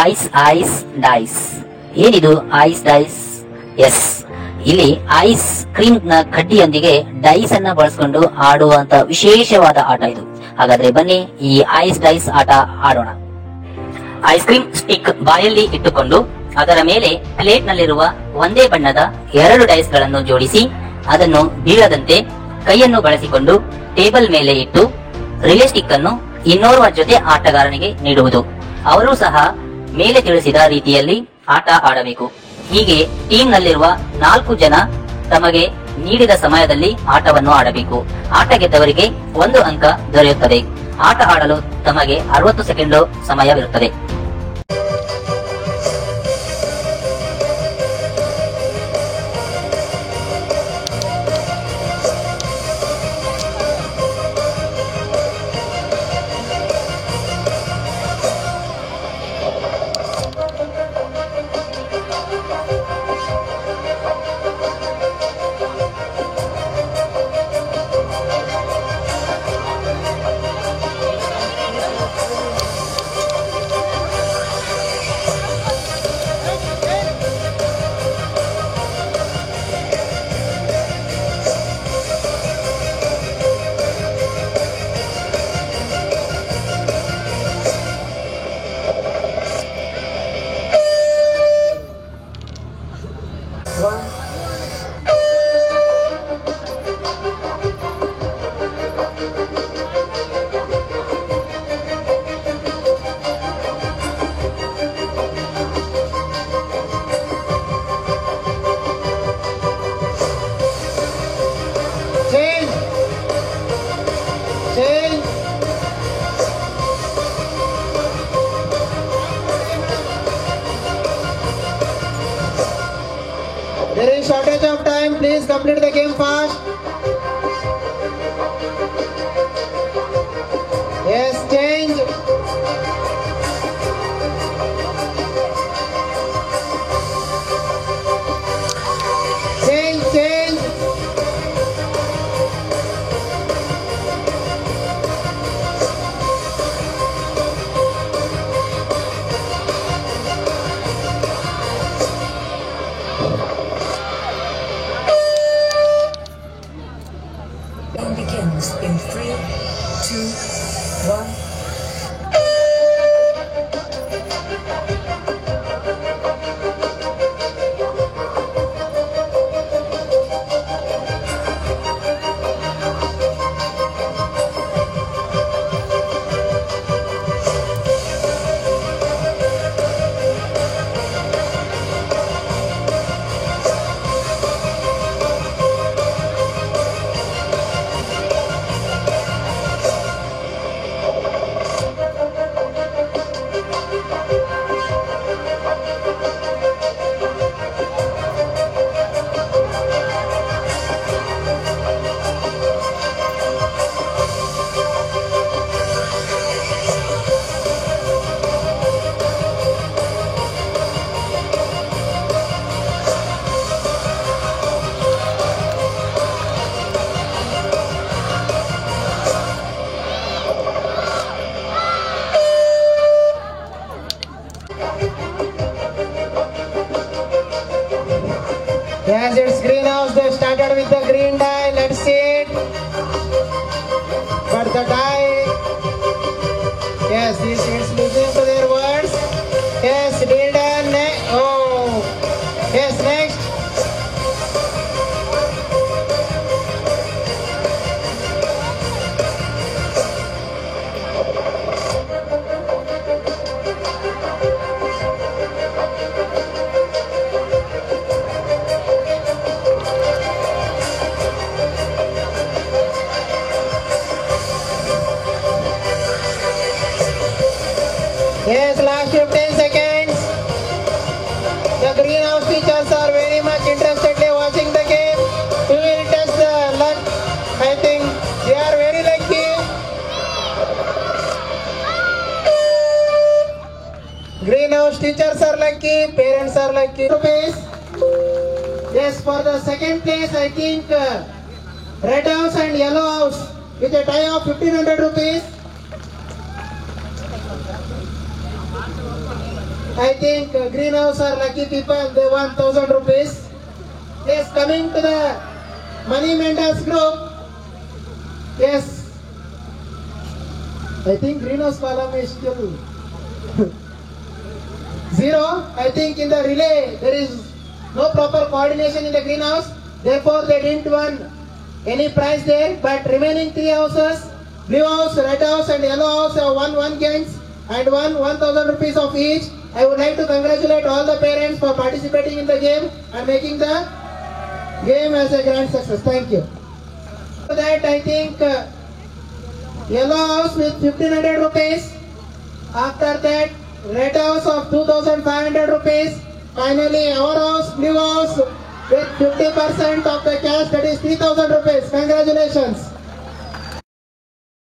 Ice ice dice. ಏನಿದು ice dice? Yes, ಇಲ್ಲಿ ice cream ನ ಕಡ್ಡಿಯೊಂದಿಗೆ ಡೈಸ್ ಅನ್ನ ಬಳಸಿಕೊಂಡು ಆಡುವಂತ ವಿಶೇಷವಾದ ಆಟ ಇದು. ಹಾಗಾದ್ರೆ ಬನ್ನಿ ಈ ಐಸ್ ಡೈಸ್ ಆಟ ಆಡೋಣ. ಐಸ್ ಕ್ರೀಮ್ ಸ್ಟಿಕ್ ಬಾಯಲ್ಲಿ ಇಟ್ಟುಕೊಂಡು ಅದರ ಮೇಲೆ ಪ್ಲೇಟ್ ನಲ್ಲಿರುವ ಒಂದೇ ಬಣ್ಣದ 2 ಡೈಸ್ ಗಳನ್ನು ಜೋಡಿಸಿ ಅದನ್ನು ಬೀಳದಂತೆ ಕೈಯನ್ನು ಬಳಸಿಕೊಂಡು ಟೇಬಲ್ ಮೇಲೆ ಇಟ್ಟು ರಿಲೇ ಸ್ಟಿಕ್ ಅನ್ನು ಇನ್ನೋರ್ವ ಜೊತೆ ಆಟಗಾರನಿಗೆ ನೀಡುವುದು. ಅವರು ಸಹ ಮೇಲೆ ತಿಳಿಸಿದ ರೀತಿಯಲ್ಲಿ ಆಟ ಆಡಬೇಕು. ಹೀಗೆ ಟೀಮ್ ನಲ್ಲಿರುವ 4 ಜನ ತಮಗೆ ನೀಡಿದ ಸಮಯದಲ್ಲಿ ಆಟವನ್ನು ಆಡಬೇಕು. ಆಟ ಗೆದ್ದವರಿಗೆ 1 ಅಂಕ ದೊರೆಯುತ್ತದೆ. ಆಟ ಆಡಲು ತಮಗೆ 60 second ಸಮಯವಿರುತ್ತದೆ. There is shortage of time. Please complete the game fast. Yes, change. Change, change. Begins in 3, 2, 1. Yes, it's greenhouse. They started with the green die. Let's see it. But the die. Yes, this is listening to their words. Yes, did oh. Yes, next. Yes, last 15 seconds. The greenhouse teachers are very much interestedly watching the game. We will test the luck. I think they are very lucky. Greenhouse teachers are lucky. Parents are lucky. Rupees. Yes, for the second place, I think red house and yellow house with a tie of 1500 rupees. I think greenhouse are lucky people. They won 1,000 rupees. Yes, coming to the money mentors group. Yes, I think greenhouse column is still 0. I think in the relay there is no proper coordination in the greenhouse. Therefore, they didn't win any prize there. But remaining 3 houses, blue house, red house, and yellow house have won 1 games and won 1,000 rupees of each. I would like to congratulate all the parents for participating in the game and making the game as a grand success. Thank you. For that, I think yellow house with 1,500 rupees. After that, red house of 2,500 rupees. Finally, our house, blue house, with 50% of the cash, that is 3,000 rupees. Congratulations.